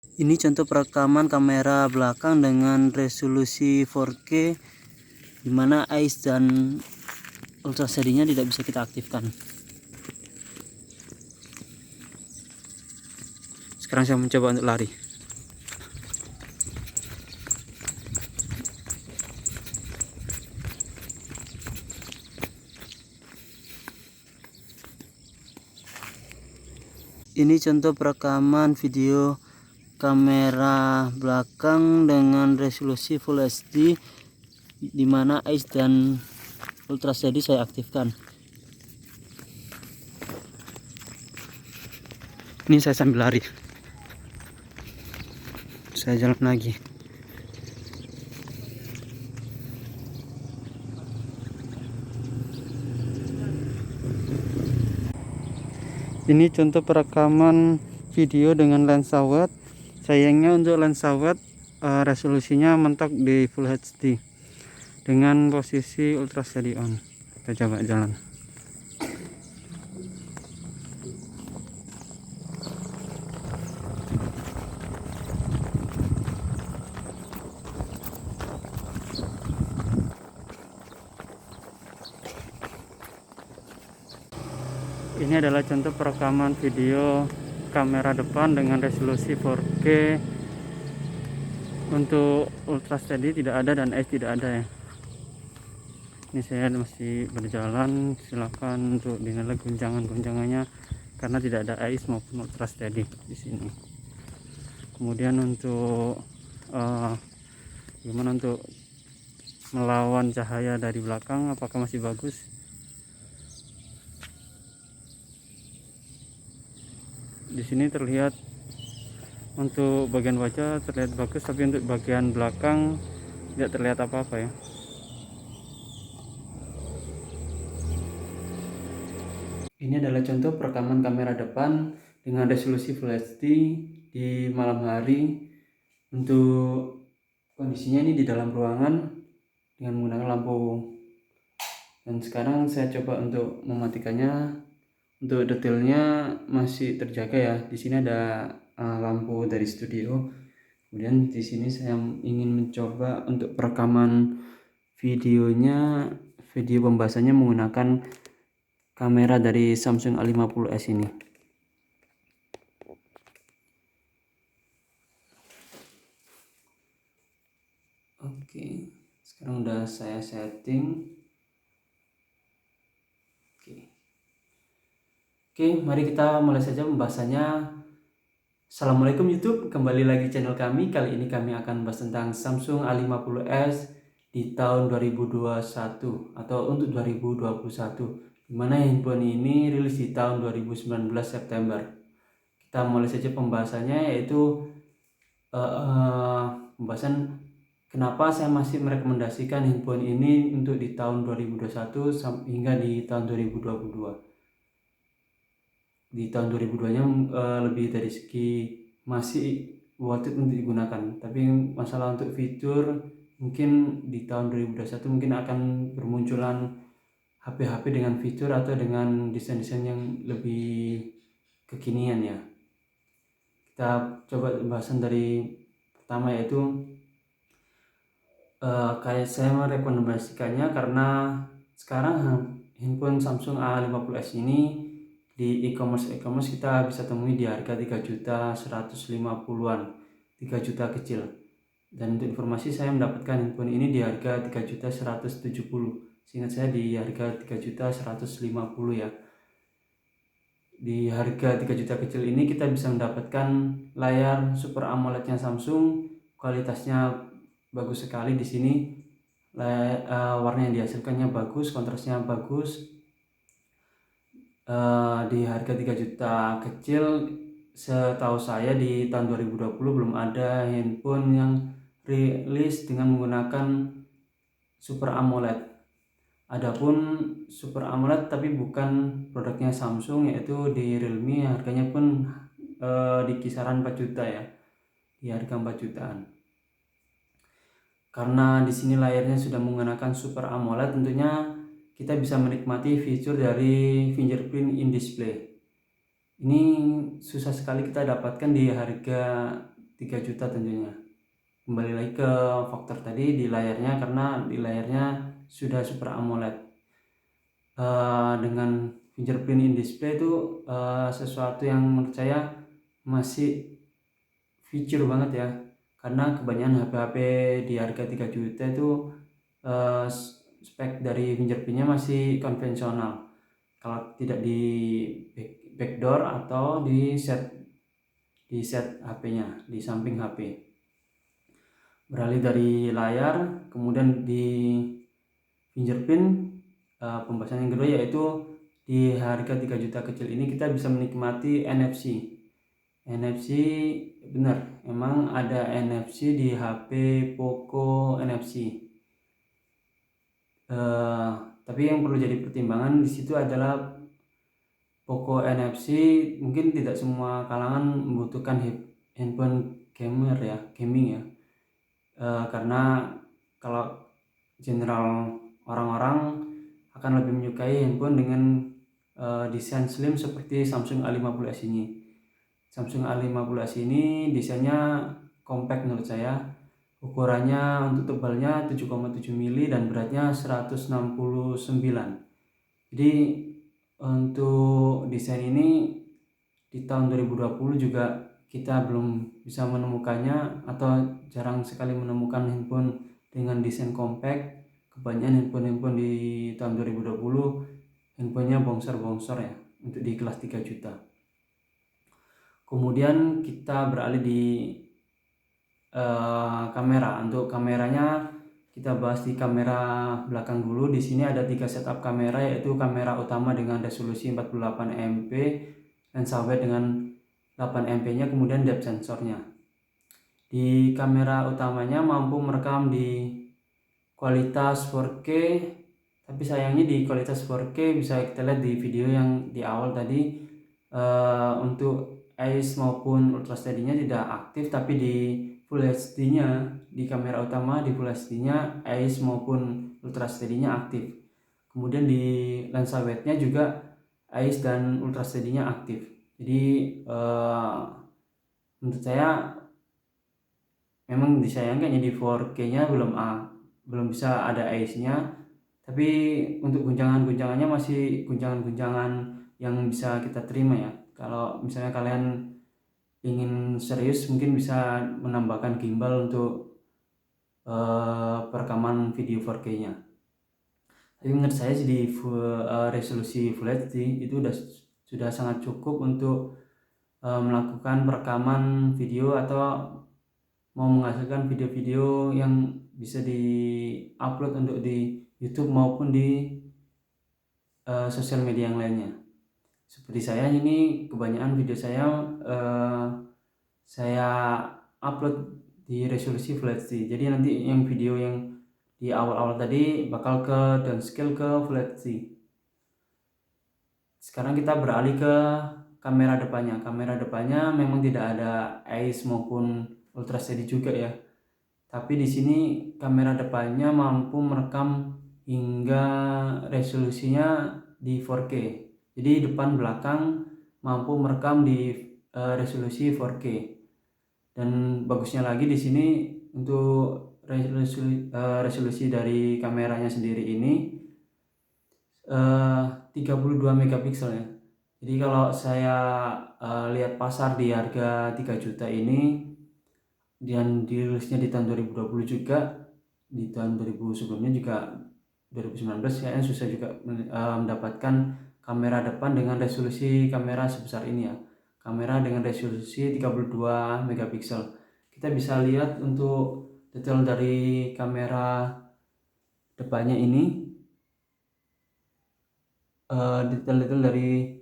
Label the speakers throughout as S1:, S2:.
S1: Ini contoh perekaman kamera belakang dengan resolusi 4K, dimana ISO dan ultra steady-nya tidak bisa kita aktifkan. Sekarang saya mencoba untuk lari. Ini contoh perekaman video kamera belakang dengan resolusi Full HD, dimana ISO dan ultra steady saya aktifkan. Ini saya sambil lari. Saya jalan lagi. Ini contoh perekaman video dengan lensa wide. Sayangnya untuk lensa wide resolusinya mentok di Full HD dengan posisi ultra steady on. Kita coba jalan. Ini adalah contoh perekaman video kamera depan dengan resolusi 4K. Untuk ultra steady tidak ada dan ISO tidak ada ya. Ini saya masih berjalan, silakan untuk dinilai guncangan-guncangannya karena tidak ada ISO maupun ultra steady di sini. Kemudian untuk gimana untuk melawan cahaya dari belakang, apakah masih bagus? Di sini terlihat untuk bagian wajah terlihat bagus, tapi untuk bagian belakang tidak terlihat apa-apa ya. Ini adalah contoh perekaman kamera depan dengan resolusi Full HD di malam hari. Untuk kondisinya ini di dalam ruangan dengan menggunakan lampu. Dan sekarang saya coba untuk mematikannya. Untuk detailnya masih terjaga ya. Di sini ada lampu dari studio. Kemudian di sini saya ingin mencoba untuk perekaman videonya, video pembahasannya menggunakan kamera dari Samsung A50s ini. Oke, sekarang udah saya setting. Oke, mari kita mulai saja pembahasannya. Assalamualaikum YouTube, kembali lagi channel kami. Kali ini kami akan membahas tentang Samsung A50s di tahun 2021 atau untuk 2021, dimana handphone ini rilis di tahun 2019 September. Kita mulai saja pembahasannya, yaitu pembahasan kenapa saya masih merekomendasikan handphone ini untuk di tahun 2021 hingga di tahun 2022. Di tahun 2002-nya lebih dari segi masih worth it untuk digunakan, tapi masalah untuk fitur mungkin di tahun 2021 mungkin akan bermunculan HP-HP dengan fitur atau dengan desain-desain yang lebih kekinian ya. Kita coba pembahasan dari pertama, yaitu kayak saya merekomendasikannya karena sekarang handphone Samsung A50s ini di e-commerce kita bisa temui di harga 3.150-an, 3 juta kecil. Dan untuk informasi, saya mendapatkan handphone ini di harga 3.170. Seingat saya di harga 3.150 ya. Di harga 3 juta kecil ini kita bisa mendapatkan layar Super AMOLED-nya Samsung, kualitasnya bagus sekali di sini. Warna yang dihasilkannya bagus, kontrasnya bagus. Di harga 3 juta kecil, setahu saya di tahun 2020 belum ada handphone yang rilis dengan menggunakan Super AMOLED. Adapun Super AMOLED tapi bukan produknya Samsung, yaitu di Realme, harganya pun di kisaran 4 juta ya, di harga 4 jutaan. Karena di sini layarnya sudah menggunakan Super AMOLED, tentunya kita bisa menikmati fitur dari fingerprint in display. Ini susah sekali kita dapatkan di harga 3 juta tentunya. Kembali lagi ke faktor tadi di layarnya, karena di layarnya sudah Super AMOLED. Dengan fingerprint in display itu sesuatu yang menurut saya masih feature banget ya, karena kebanyakan HP-HP di harga 3 juta itu spek dari fingerprintnya masih konvensional, kalau tidak di backdoor atau di set HP-nya di samping HP. Beralih dari layar, kemudian di fingerprint, pembahasan yang kedua yaitu di harga 3 juta kecil ini kita bisa menikmati NFC. NFC benar, emang ada NFC di HP Poco NFC. Tapi yang perlu jadi pertimbangan di situ adalah Poco NFC mungkin tidak semua kalangan membutuhkan handphone gaming ya. Karena kalau general orang-orang akan lebih menyukai handphone dengan desain slim seperti Samsung A50s ini. Samsung A50s ini desainnya compact menurut saya. Ukurannya untuk tebalnya 7,7 mili dan beratnya 169. Jadi untuk desain ini di tahun 2020 juga kita belum bisa menemukannya, atau jarang sekali menemukan handphone dengan desain compact. Kebanyakan handphone di tahun 2020 handphonenya bongsor-bongsor ya, untuk di kelas 3 juta. Kemudian kita beralih di kamera. Untuk kameranya kita bahas di kamera belakang dulu. Di sini ada 3 setup kamera, yaitu kamera utama dengan resolusi 48 MP, lensa wide dengan 8 MP-nya, kemudian depth sensornya. Di kamera utamanya mampu merekam di kualitas 4K, tapi sayangnya di kualitas 4K bisa kita lihat di video yang di awal tadi, untuk AIS maupun Ultra Steady-nya tidak aktif, tapi di Full HD-nya, di kamera utama di Full HD-nya AIS maupun Ultra Steady-nya aktif. Kemudian di lensa wide-nya juga AIS dan Ultra Steady-nya aktif. Jadi menurut saya memang disayangkan ya di 4K-nya belum bisa ada AIS-nya, tapi untuk guncangan-guncangannya masih guncangan-guncangan yang bisa kita terima ya. Kalau misalnya kalian ingin serius, mungkin bisa menambahkan gimbal untuk perekaman video 4K-nya. Tapi menurut saya di resolusi Full HD itu sudah sangat cukup untuk melakukan perekaman video atau mau menghasilkan video-video yang bisa di-upload untuk di YouTube maupun di sosial media yang lainnya. Seperti saya ini, kebanyakan video saya upload di resolusi Full HD. Jadi nanti yang video yang di awal-awal tadi bakal ke downscale ke Full HD. Sekarang kita beralih ke kamera depannya. Kamera depannya memang tidak ada AIS maupun Ultra Steady juga ya. Tapi di sini kamera depannya mampu merekam hingga resolusinya di 4K. Jadi depan belakang mampu merekam di resolusi 4K. Dan bagusnya lagi di sini untuk resolusi dari kameranya sendiri ini 32 megapiksel ya. Jadi kalau saya lihat pasar di harga 3 juta ini, dan dirilisnya di tahun 2020 juga, di tahun 2000 sebelumnya juga 2019 kayaknya susah juga mendapatkan kamera depan dengan resolusi kamera sebesar ini ya. Kamera dengan resolusi 32 megapiksel. Kita bisa lihat untuk detail dari kamera depannya ini, detail-detail dari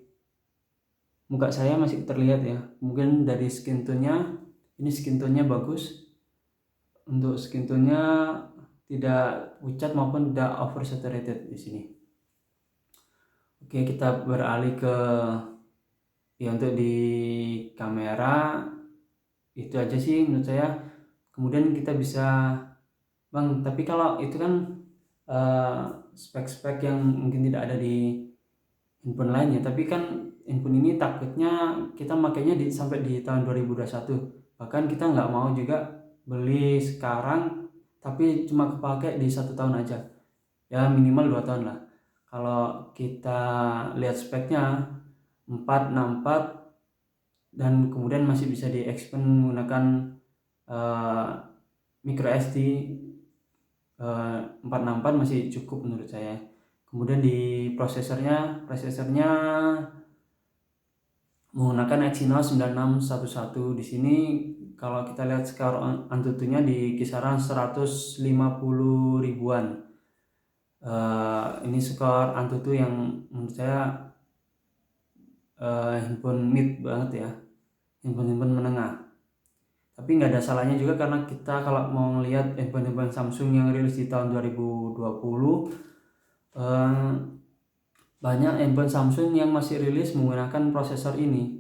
S1: muka saya masih terlihat ya. Mungkin dari skin tone-nya, ini skin tone-nya bagus. Untuk skin tone-nya tidak pucat maupun tidak oversaturated di sini. Oke, kita beralih ke ya, untuk di kamera itu aja sih menurut saya. Kemudian kita bisa, Bang, tapi kalau itu kan spek-spek yang mungkin tidak ada di handphone lainnya, tapi kan handphone ini takutnya kita makainya sampai di tahun 2021. Bahkan kita nggak mau juga beli sekarang tapi cuma kepake di 1 tahun aja, ya minimal 2 tahun lah. Kalau kita lihat speknya 464 dan kemudian masih bisa di-expand menggunakan micro SD 464 masih cukup menurut saya. Kemudian di prosesornya menggunakan Exynos 9611. Di sini kalau kita lihat skor Antutunya di kisaran 150 ribuan. Ini skor Antutu yang menurut saya handphone mid banget ya, handphone menengah. Tapi nggak ada salahnya juga karena kita kalau mau ngelihat handphone Samsung yang rilis di tahun 2020, banyak handphone Samsung yang masih rilis menggunakan prosesor ini,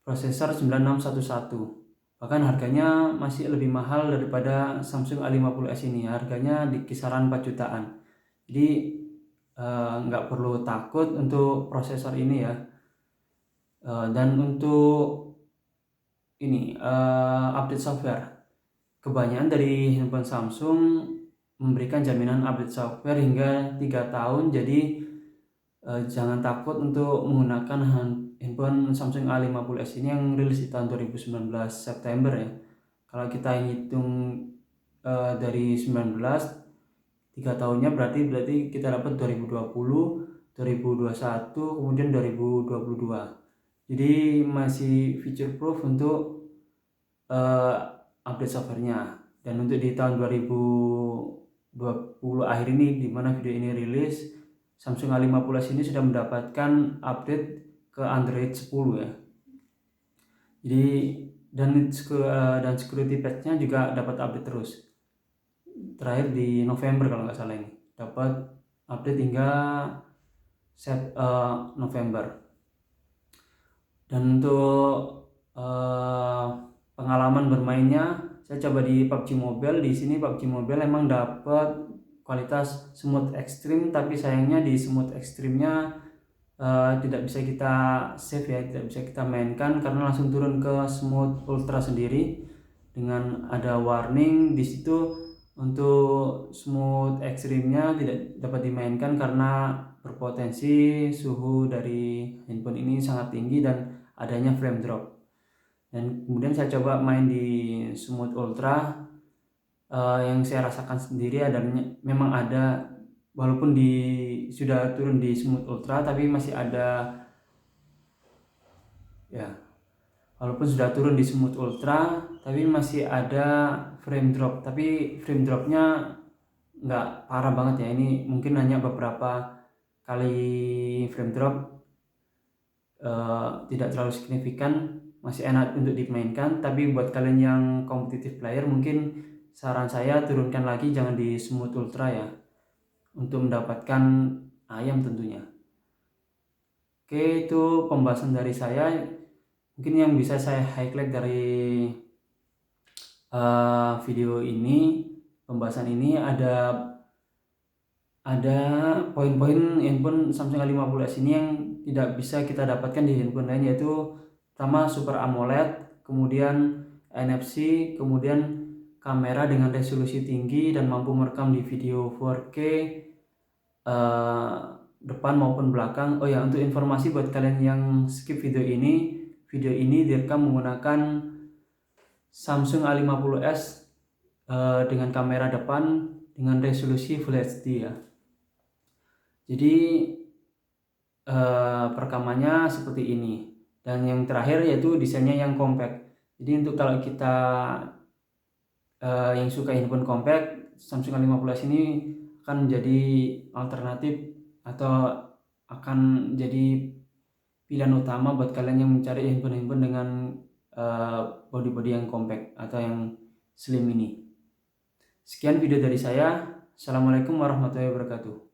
S1: prosesor 9611. Bahkan harganya masih lebih mahal daripada Samsung A50s ini, harganya di kisaran 4 jutaan. Jadi nggak perlu takut untuk prosesor ini ya. Dan untuk ini update software, kebanyakan dari handphone Samsung memberikan jaminan update software hingga 3 tahun. Jadi jangan takut untuk menggunakan handphone Samsung A50s ini yang rilis di tahun 2019 September ya. Kalau kita hitung dari 19, 3 tahunnya berarti kita dapat 2020, 2021, kemudian 2022. Jadi masih feature proof untuk update softwarenya. Dan untuk di tahun 2020 akhir ini, di mana video ini rilis, Samsung A50s ini sudah mendapatkan update ke Android 10 ya. Jadi dan security patch-nya juga dapat update terus. Terakhir di November kalau nggak salah ini dapat update hingga November. Dan untuk pengalaman bermainnya, saya coba di PUBG Mobile. Di sini PUBG Mobile emang dapat kualitas smooth ekstrim, tapi sayangnya di smooth ekstrimnya tidak bisa kita save ya, tidak bisa kita mainkan karena langsung turun ke smooth ultra sendiri dengan ada warning di situ. Untuk smooth ekstrimnya tidak dapat dimainkan karena berpotensi suhu dari handphone ini sangat tinggi dan adanya frame drop. Dan kemudian saya coba main di smooth ultra, yang saya rasakan sendiri adanya memang ada, walaupun sudah turun di smooth ultra tapi masih ada ya, walaupun sudah turun di smooth ultra tapi masih ada frame drop. Tapi frame dropnya nggak parah banget ya, ini mungkin hanya beberapa kali frame drop, tidak terlalu signifikan, masih enak untuk dimainkan. Tapi buat kalian yang competitive player, mungkin saran saya turunkan lagi, jangan di smooth ultra ya, untuk mendapatkan ayam tentunya. Oke, itu pembahasan dari saya. Mungkin yang bisa saya highlight dari video ini, pembahasan ini ada poin-poin handphone Samsung A50s ini yang tidak bisa kita dapatkan di handphone lain, yaitu pertama Super AMOLED, kemudian NFC, kemudian kamera dengan resolusi tinggi dan mampu merekam di video 4K depan maupun belakang. Oh ya, untuk informasi buat kalian yang skip video ini direkam menggunakan Samsung A50s dengan kamera depan dengan resolusi Full HD ya. Jadi perekamannya seperti ini. Dan yang terakhir yaitu desainnya yang compact. Jadi untuk kalau kita yang suka handphone compact, Samsung A50s ini akan menjadi alternatif atau akan jadi pilihan utama buat kalian yang mencari handphone dengan body yang compact atau yang slim ini. Sekian video dari saya. Assalamualaikum warahmatullahi wabarakatuh.